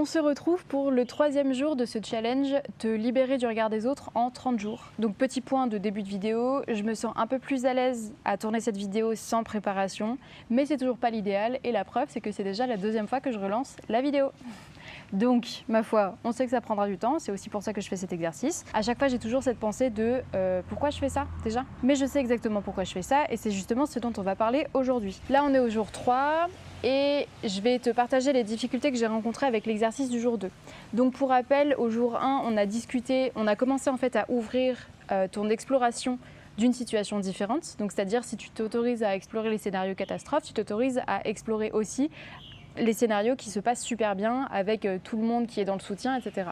se retrouve pour le 3e jour de ce challenge, te libérer du regard des autres en 30 jours. Donc petit point de début de vidéo, je me sens un peu plus à l'aise à tourner cette vidéo sans préparation, mais c'est toujours pas l'idéal et la preuve c'est que c'est déjà la 2e fois que je relance la vidéo. Donc, ma foi, on sait que ça prendra du temps, c'est aussi pour ça que je fais cet exercice. À chaque fois, j'ai toujours cette pensée de pourquoi je fais ça déjà? Mais je sais exactement pourquoi je fais ça et c'est justement ce dont on va parler aujourd'hui. Là, on est au jour 3 et je vais te partager les difficultés que j'ai rencontrées avec l'exercice du jour 2. Donc, pour rappel, au jour 1, on a commencé en fait à ouvrir ton exploration d'une situation différente. Donc, c'est-à-dire si tu t'autorises à explorer les scénarios catastrophes, tu t'autorises à explorer aussi les scénarios qui se passent super bien avec tout le monde qui est dans le soutien, etc.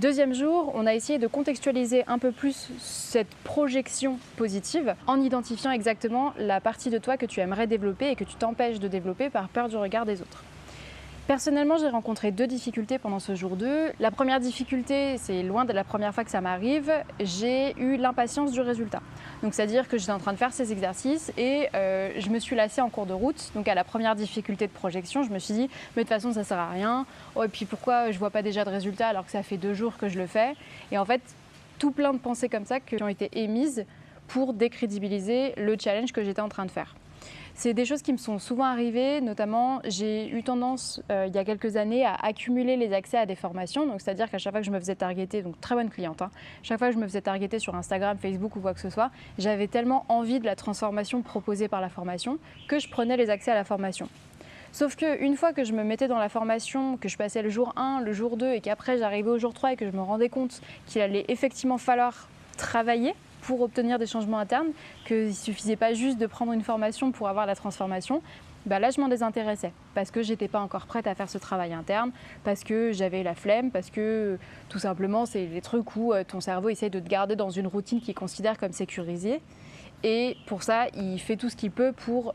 2e jour, on a essayé de contextualiser un peu plus cette projection positive en identifiant exactement la partie de toi que tu aimerais développer et que tu t'empêches de développer par peur du regard des autres. Personnellement, j'ai rencontré 2 difficultés pendant ce jour 2. La première difficulté, c'est loin de la première fois que ça m'arrive, j'ai eu l'impatience du résultat. Donc c'est-à-dire que j'étais en train de faire ces exercices et je me suis lassée en cours de route. Donc à la première difficulté de projection, je me suis dit mais de toute façon ça sert à rien. Oh, et puis pourquoi je vois pas déjà de résultat alors que ça fait 2 jours que je le fais? Et en fait, tout plein de pensées comme ça qui ont été émises pour décrédibiliser le challenge que j'étais en train de faire. C'est des choses qui me sont souvent arrivées, notamment j'ai eu tendance il y a quelques années à accumuler les accès à des formations, donc c'est-à-dire qu'à chaque fois que je me faisais targeter, donc très bonne cliente, chaque fois que je me faisais targeter sur Instagram, Facebook ou quoi que ce soit, j'avais tellement envie de la transformation proposée par la formation que je prenais les accès à la formation. Sauf qu'une fois que je me mettais dans la formation, que je passais le jour 1, le jour 2 et qu'après j'arrivais au jour 3 et que je me rendais compte qu'il allait effectivement falloir travailler pour obtenir des changements internes, qu'il ne suffisait pas juste de prendre une formation pour avoir la transformation, bah là je m'en désintéressais parce que j'étais pas encore prête à faire ce travail interne, parce que j'avais la flemme, parce que tout simplement c'est les trucs où ton cerveau essaie de te garder dans une routine qu'il considère comme sécurisée et pour ça il fait tout ce qu'il peut pour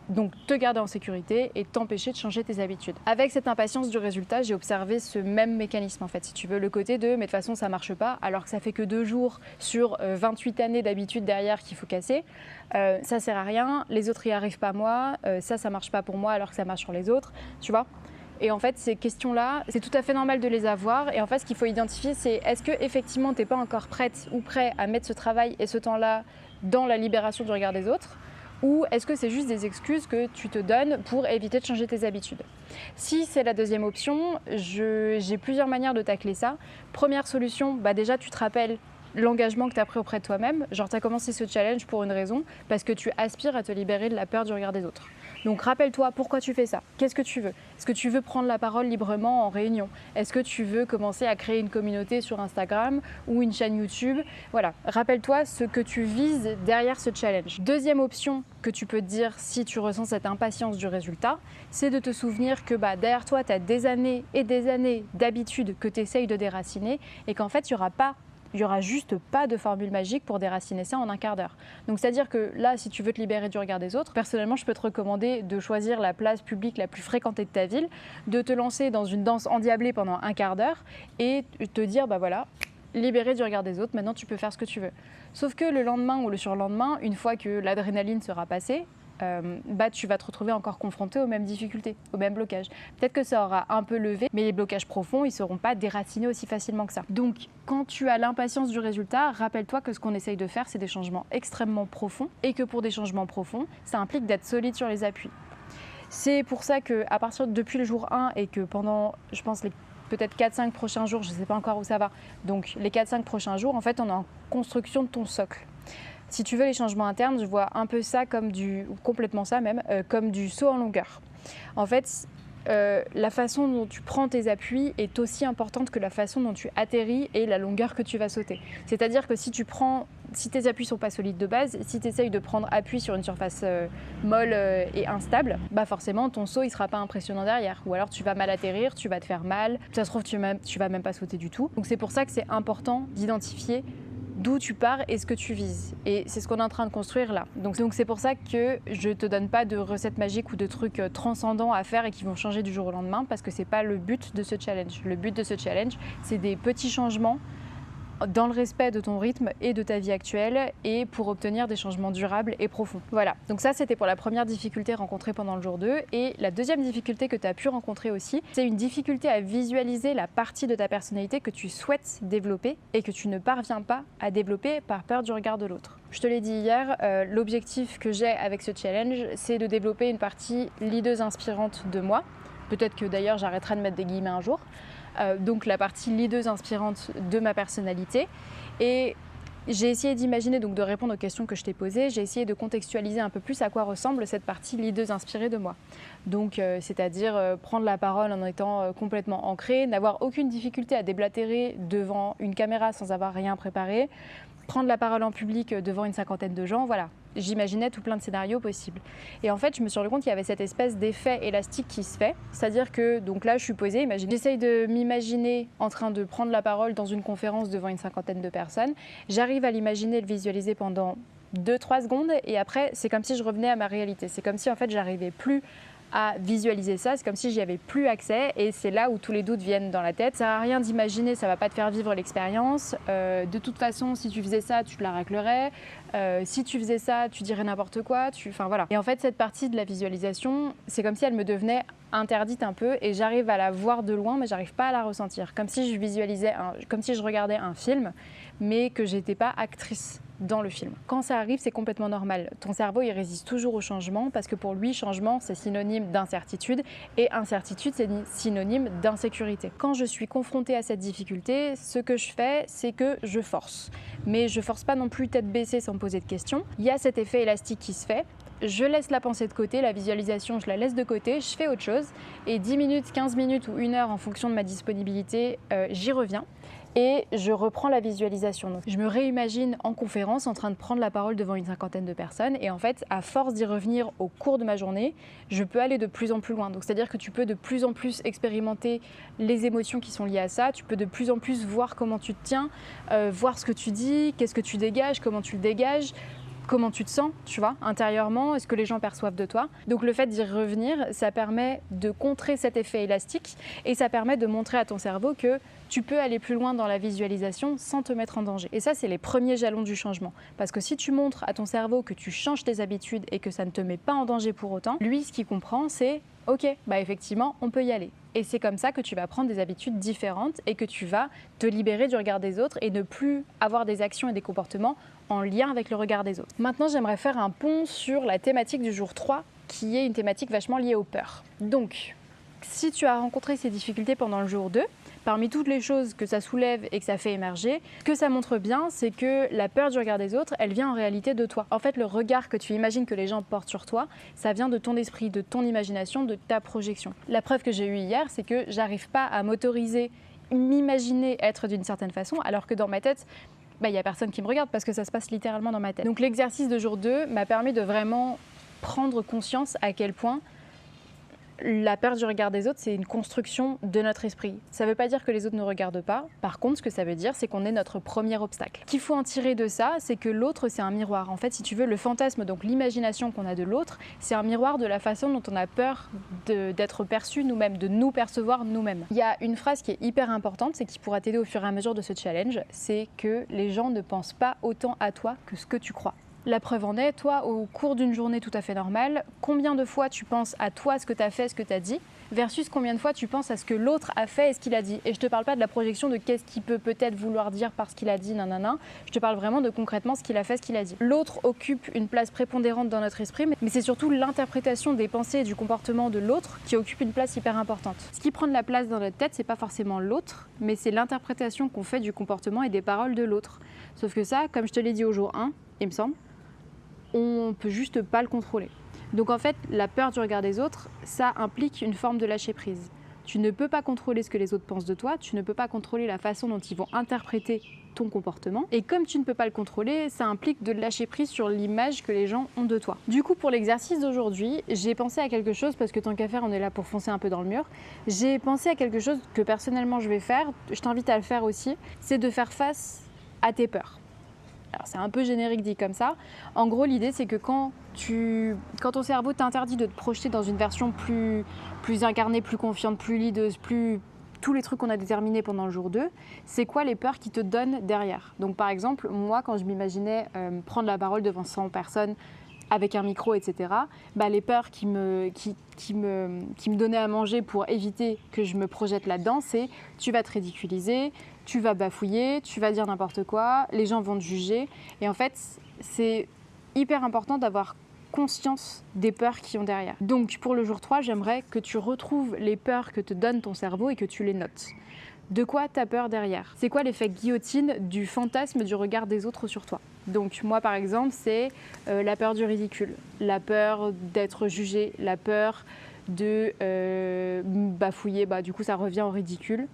donc te garder en sécurité et t'empêcher de changer tes habitudes. Avec cette impatience du résultat, j'ai observé ce même mécanisme en fait, si tu veux, le côté de mais de toute façon ça marche pas, alors que ça fait que 2 jours sur 28 années d'habitude derrière qu'il faut casser, ça sert à rien, les autres y arrivent pas moi, ça marche pas pour moi alors que ça marche sur les autres, tu vois. Et en fait, ces questions-là, c'est tout à fait normal de les avoir. Et en fait, ce qu'il faut identifier, c'est est-ce que effectivement tu n'es pas encore prête ou prêt à mettre ce travail et ce temps-là dans la libération du regard des autres? Ou est-ce que c'est juste des excuses que tu te donnes pour éviter de changer tes habitudes? Si c'est la 2e option, j'ai plusieurs manières de tacler ça. Première solution, bah déjà tu te rappelles l'engagement que tu as pris auprès de toi-même. Genre tu as commencé ce challenge pour une raison, parce que tu aspires à te libérer de la peur du regard des autres. Donc rappelle-toi pourquoi tu fais ça. Qu'est-ce que tu veux? Est-ce que tu veux prendre la parole librement en réunion? Est-ce que tu veux commencer à créer une communauté sur Instagram ou une chaîne YouTube? Voilà, rappelle-toi ce que tu vises derrière ce challenge. 2e option que tu peux te dire si tu ressens cette impatience du résultat, c'est de te souvenir que derrière toi, tu as des années et des années d'habitudes que tu essayes de déraciner et qu'en fait, il n'y aura juste pas de formule magique pour déraciner ça en un quart d'heure. Donc c'est-à-dire que là, si tu veux te libérer du regard des autres, personnellement, je peux te recommander de choisir la place publique la plus fréquentée de ta ville, de te lancer dans une danse endiablée pendant un quart d'heure et te dire, bah voilà, libéré du regard des autres, maintenant tu peux faire ce que tu veux. Sauf que le lendemain ou le surlendemain, une fois que l'adrénaline sera passée, tu vas te retrouver encore confronté aux mêmes difficultés, aux mêmes blocages. Peut-être que ça aura un peu levé, mais les blocages profonds, ils ne seront pas déracinés aussi facilement que ça. Donc, quand tu as l'impatience du résultat, rappelle-toi que ce qu'on essaye de faire, c'est des changements extrêmement profonds et que pour des changements profonds, ça implique d'être solide sur les appuis. C'est pour ça qu'à partir depuis le jour 1 et que pendant, je pense, les peut-être 4-5 prochains jours, je ne sais pas encore où ça va, donc les 4-5 prochains jours, en fait, on est en construction de ton socle. Si tu veux les changements internes, je vois un peu ça comme complètement ça même, comme du saut en longueur. En fait, la façon dont tu prends tes appuis est aussi importante que la façon dont tu atterris et la longueur que tu vas sauter. C'est-à-dire que si tes appuis ne sont pas solides de base, si tu essayes de prendre appui sur une surface molle et instable, forcément ton saut ne sera pas impressionnant derrière. Ou alors tu vas mal atterrir, tu vas te faire mal, ça se trouve tu vas même pas sauter du tout. Donc c'est pour ça que c'est important d'identifier d'où tu pars et ce que tu vises. Et c'est ce qu'on est en train de construire là. Donc c'est pour ça que je ne te donne pas de recettes magiques ou de trucs transcendants à faire et qui vont changer du jour au lendemain parce que ce n'est pas le but de ce challenge. Le but de ce challenge, c'est des petits changements dans le respect de ton rythme et de ta vie actuelle et pour obtenir des changements durables et profonds. Voilà, donc ça c'était pour la première difficulté rencontrée pendant le jour 2. Et la deuxième difficulté que tu as pu rencontrer aussi, c'est une difficulté à visualiser la partie de ta personnalité que tu souhaites développer et que tu ne parviens pas à développer par peur du regard de l'autre. Je te l'ai dit hier, l'objectif que j'ai avec ce challenge, c'est de développer une partie leaduse inspirante de moi. Peut-être que d'ailleurs j'arrêterai de mettre des guillemets un jour. Donc la partie leaduse inspirante de ma personnalité. Et j'ai essayé d'imaginer, donc de répondre aux questions que je t'ai posées, j'ai essayé de contextualiser un peu plus à quoi ressemble cette partie leaduse inspirée de moi. Donc c'est-à-dire prendre la parole en étant complètement ancrée, n'avoir aucune difficulté à déblatérer devant une caméra sans avoir rien préparé, prendre la parole en public devant une cinquantaine de gens, voilà. J'imaginais tout plein de scénarios possibles. Et en fait, je me suis rendu compte qu'il y avait cette espèce d'effet élastique qui se fait. C'est-à-dire que, donc là, je suis posée, j'essaye de m'imaginer en train de prendre la parole dans une conférence devant une cinquantaine de personnes. J'arrive à l'imaginer, le visualiser pendant 2-3 secondes et après, c'est comme si je revenais à ma réalité. C'est comme si, en fait, j'arrivais plus à visualiser ça, c'est comme si j'y avais plus accès et c'est là où tous les doutes viennent dans la tête. Ça sert à rien d'imaginer, ça va pas te faire vivre l'expérience. De toute façon, si tu faisais ça, tu te la raclerais. Si tu faisais ça, tu dirais n'importe quoi. Enfin voilà. Et en fait, cette partie de la visualisation, c'est comme si elle me devenait interdite un peu et j'arrive à la voir de loin, mais j'arrive pas à la ressentir. Comme si je visualisais, comme si je regardais un film, mais que j'étais pas actrice dans le film. Quand ça arrive, c'est complètement normal. Ton cerveau, il résiste toujours au changement parce que pour lui, changement, c'est synonyme d'incertitude et incertitude, c'est synonyme d'insécurité. Quand je suis confrontée à cette difficulté, ce que je fais, c'est que je force. Mais je force pas non plus tête baissée sans me poser de questions. Il y a cet effet élastique qui se fait. Je laisse la pensée de côté, la visualisation, je la laisse de côté, je fais autre chose. Et 10 minutes, 15 minutes ou 1 heure en fonction de ma disponibilité, j'y reviens. Et je reprends la visualisation. Donc, je me réimagine en conférence en train de prendre la parole devant une cinquantaine de personnes. Et en fait, à force d'y revenir au cours de ma journée, je peux aller de plus en plus loin. Donc, c'est-à-dire que tu peux de plus en plus expérimenter les émotions qui sont liées à ça. Tu peux de plus en plus voir comment tu te tiens, voir ce que tu dis, qu'est-ce que tu dégages, comment tu le dégages. Comment tu te sens, tu vois, intérieurement, est-ce que les gens perçoivent de toi. Donc le fait d'y revenir, ça permet de contrer cet effet élastique et ça permet de montrer à ton cerveau que tu peux aller plus loin dans la visualisation sans te mettre en danger. Et ça, c'est les premiers jalons du changement. Parce que si tu montres à ton cerveau que tu changes tes habitudes et que ça ne te met pas en danger pour autant, lui, ce qu'il comprend, c'est « Ok, bah effectivement, on peut y aller ». Et c'est comme ça que tu vas prendre des habitudes différentes et que tu vas te libérer du regard des autres et ne plus avoir des actions et des comportements en lien avec le regard des autres. Maintenant, j'aimerais faire un pont sur la thématique du jour 3, qui est une thématique vachement liée aux peurs. Donc, si tu as rencontré ces difficultés pendant le jour 2, parmi toutes les choses que ça soulève et que ça fait émerger, ce que ça montre bien, c'est que la peur du regard des autres, elle vient en réalité de toi. En fait, le regard que tu imagines que les gens portent sur toi, ça vient de ton esprit, de ton imagination, de ta projection. La preuve que j'ai eue hier, c'est que j'arrive pas à m'autoriser, m'imaginer être d'une certaine façon, alors que dans ma tête, il n'y a personne qui me regarde parce que ça se passe littéralement dans ma tête. Donc l'exercice de jour 2 m'a permis de vraiment prendre conscience à quel point la peur du regard des autres, c'est une construction de notre esprit. Ça ne veut pas dire que les autres ne regardent pas. Par contre, ce que ça veut dire, c'est qu'on est notre premier obstacle. Ce qu'il faut en tirer de ça, c'est que l'autre, c'est un miroir. En fait, si tu veux, le fantasme, donc l'imagination qu'on a de l'autre, c'est un miroir de la façon dont on a peur d'être perçu nous-mêmes, de nous percevoir nous-mêmes. Il y a une phrase qui est hyper importante, c'est qui pourra t'aider au fur et à mesure de ce challenge, c'est que les gens ne pensent pas autant à toi que ce que tu crois. La preuve en est, toi, au cours d'une journée tout à fait normale, combien de fois tu penses à toi, ce que tu as fait, ce que tu as dit, versus combien de fois tu penses à ce que l'autre a fait et ce qu'il a dit. Et je te parle pas de la projection de qu'est-ce qu'il peut peut-être vouloir dire parce qu'il a dit, nanana. Je te parle vraiment de concrètement ce qu'il a fait, ce qu'il a dit. L'autre occupe une place prépondérante dans notre esprit, mais c'est surtout l'interprétation des pensées et du comportement de l'autre qui occupe une place hyper importante. Ce qui prend de la place dans notre tête, c'est pas forcément l'autre, mais c'est l'interprétation qu'on fait du comportement et des paroles de l'autre. Sauf que ça, comme je te l'ai dit au jour 1, il me semble, on peut juste pas le contrôler. Donc en fait, la peur du regard des autres, ça implique une forme de lâcher prise. Tu ne peux pas contrôler ce que les autres pensent de toi, tu ne peux pas contrôler la façon dont ils vont interpréter ton comportement. Et comme tu ne peux pas le contrôler, ça implique de lâcher prise sur l'image que les gens ont de toi. Du coup, pour l'exercice d'aujourd'hui, j'ai pensé à quelque chose, parce que tant qu'à faire, on est là pour foncer un peu dans le mur. J'ai pensé à quelque chose que personnellement je vais faire, je t'invite à le faire aussi, c'est de faire face à tes peurs. Alors c'est un peu générique dit comme ça. En gros, l'idée c'est que quand ton cerveau t'interdit de te projeter dans une version plus incarnée, plus confiante, plus leaduse, plus tous les trucs qu'on a déterminés pendant le jour 2, c'est quoi les peurs qui te donnent derrière. Donc par exemple, moi quand je m'imaginais prendre la parole devant 100 personnes avec un micro, etc., bah, les peurs qui me donnaient à manger pour éviter que je me projette là-dedans, c'est tu vas te ridiculiser, tu vas bafouiller, tu vas dire n'importe quoi, les gens vont te juger. Et en fait, c'est hyper important d'avoir conscience des peurs qui ont derrière. Donc pour le jour 3, j'aimerais que tu retrouves les peurs que te donne ton cerveau et que tu les notes. De quoi tu as peur derrière? C'est quoi l'effet guillotine du fantasme du regard des autres sur toi? Donc moi par exemple, c'est la peur du ridicule, la peur d'être jugé, la peur de bafouiller, du coup ça revient au ridicule.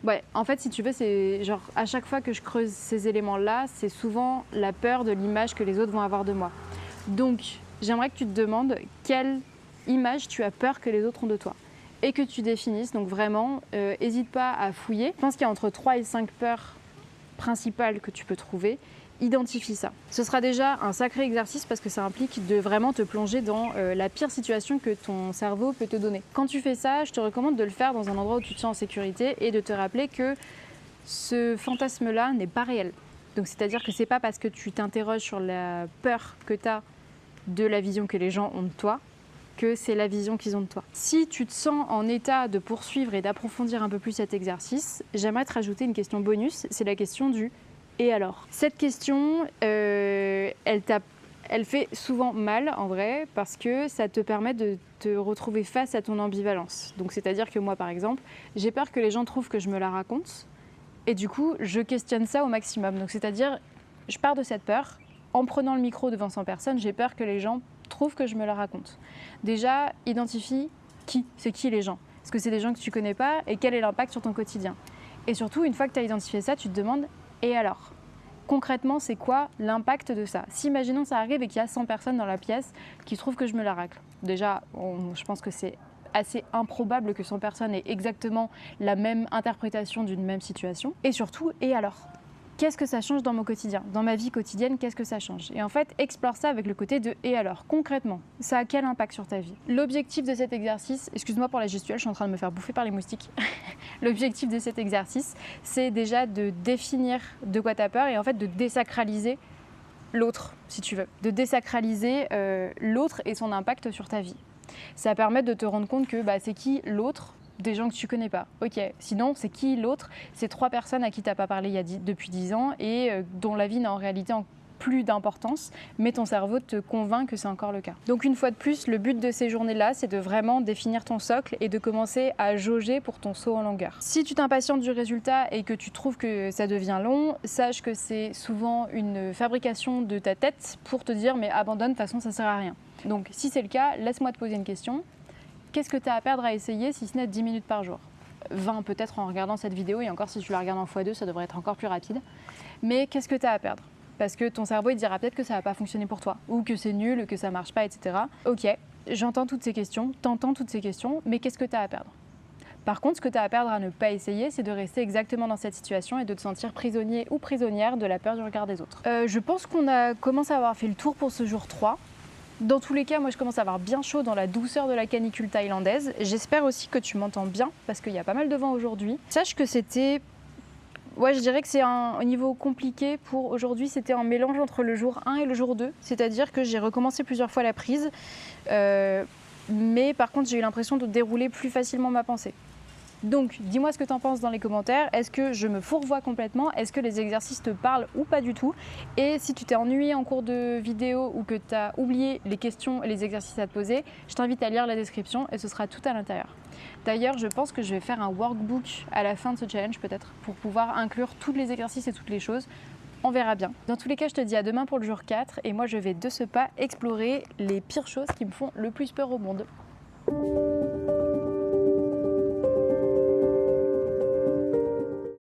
Ouais, en fait si tu veux, c'est genre à chaque fois que je creuse ces éléments-là, c'est souvent la peur de l'image que les autres vont avoir de moi. Donc j'aimerais que tu te demandes quelle image tu as peur que les autres ont de toi. Et que tu définisses, donc vraiment, n'hésite pas à fouiller. Je pense qu'il y a entre 3 et 5 peurs principales que tu peux trouver. Identifie ça. Ce sera déjà un sacré exercice parce que ça implique de vraiment te plonger dans la pire situation que ton cerveau peut te donner. Quand tu fais ça, je te recommande de le faire dans un endroit où tu te sens en sécurité et de te rappeler que ce fantasme-là n'est pas réel. Donc c'est-à-dire que c'est pas parce que tu t'interroges sur la peur que tu as de la vision que les gens ont de toi que c'est la vision qu'ils ont de toi. Si tu te sens en état de poursuivre et d'approfondir un peu plus cet exercice, j'aimerais te rajouter une question bonus, c'est la question du « et alors ?» Cette question, elle fait souvent mal en vrai parce que ça te permet de te retrouver face à ton ambivalence. Donc c'est-à-dire que moi par exemple, j'ai peur que les gens trouvent que je me la raconte et du coup je questionne ça au maximum. Donc c'est-à-dire, je pars de cette peur, en prenant le micro devant 100 personnes, j'ai peur que les gens trouvent que je me la raconte. Déjà, identifie c'est qui les gens. Est-ce que c'est des gens que tu connais pas et quel est l'impact sur ton quotidien? Et surtout, une fois que tu as identifié ça, tu te demandes et alors? Concrètement, c'est quoi l'impact de ça? Si imaginons ça arrive et qu'il y a 100 personnes dans la pièce qui trouvent que je me la racle. Déjà, je pense que c'est assez improbable que 100 personnes aient exactement la même interprétation d'une même situation. Et surtout, et alors? Qu'est-ce que ça change dans mon quotidien? Dans ma vie quotidienne, qu'est-ce que ça change? Et en fait, explore ça avec le côté de « et alors ?» Concrètement, ça a quel impact sur ta vie? L'objectif de cet exercice, excuse-moi pour la gestuelle, je suis en train de me faire bouffer par les moustiques. L'objectif de cet exercice, c'est déjà de définir de quoi tu as peur et en fait de désacraliser l'autre, si tu veux. De désacraliser l'autre et son impact sur ta vie. Ça permet de te rendre compte que c'est qui l'autre? Des gens que tu connais pas. Ok, sinon c'est qui l'autre? C'est 3 personnes à qui tu n'as pas parlé depuis 10 ans et dont la vie n'a en réalité plus d'importance, mais ton cerveau te convainc que c'est encore le cas. Donc une fois de plus, le but de ces journées-là, c'est de vraiment définir ton socle et de commencer à jauger pour ton saut en longueur. Si tu t'impatientes du résultat et que tu trouves que ça devient long, sache que c'est souvent une fabrication de ta tête pour te dire mais abandonne, de toute façon ça sert à rien. Donc si c'est le cas, laisse-moi te poser une question. Qu'est-ce que tu as à perdre à essayer si ce n'est 10 minutes par jour? 20 peut-être en regardant cette vidéo, et encore si tu la regardes en x2, ça devrait être encore plus rapide. Mais qu'est-ce que tu as à perdre? Parce que ton cerveau il dira peut-être que ça va pas fonctionner pour toi, ou que c'est nul, que ça marche pas, etc. Ok, j'entends toutes ces questions, t'entends toutes ces questions, mais qu'est-ce que tu as à perdre? Par contre, ce que tu as à perdre à ne pas essayer, c'est de rester exactement dans cette situation et de te sentir prisonnier ou prisonnière de la peur du regard des autres. Je pense qu'on a commencé à avoir fait le tour pour ce jour 3. Dans tous les cas, moi je commence à avoir bien chaud dans la douceur de la canicule thaïlandaise. J'espère aussi que tu m'entends bien parce qu'il y a pas mal de vent aujourd'hui. Sache que c'était... Ouais, je dirais que c'est un niveau compliqué pour aujourd'hui. C'était un mélange entre le jour 1 et le jour 2. C'est-à-dire que j'ai recommencé plusieurs fois la prise. Mais par contre, j'ai eu l'impression de dérouler plus facilement ma pensée. Donc, dis-moi ce que tu en penses dans les commentaires. Est-ce que je me fourvoie complètement? Est-ce que les exercices te parlent ou pas du tout? Et si tu t'es ennuyé en cours de vidéo ou que tu as oublié les questions et les exercices à te poser, je t'invite à lire la description et ce sera tout à l'intérieur. D'ailleurs, je pense que je vais faire un workbook à la fin de ce challenge peut-être pour pouvoir inclure tous les exercices et toutes les choses. On verra bien. Dans tous les cas, je te dis à demain pour le jour 4 et moi je vais de ce pas explorer les pires choses qui me font le plus peur au monde.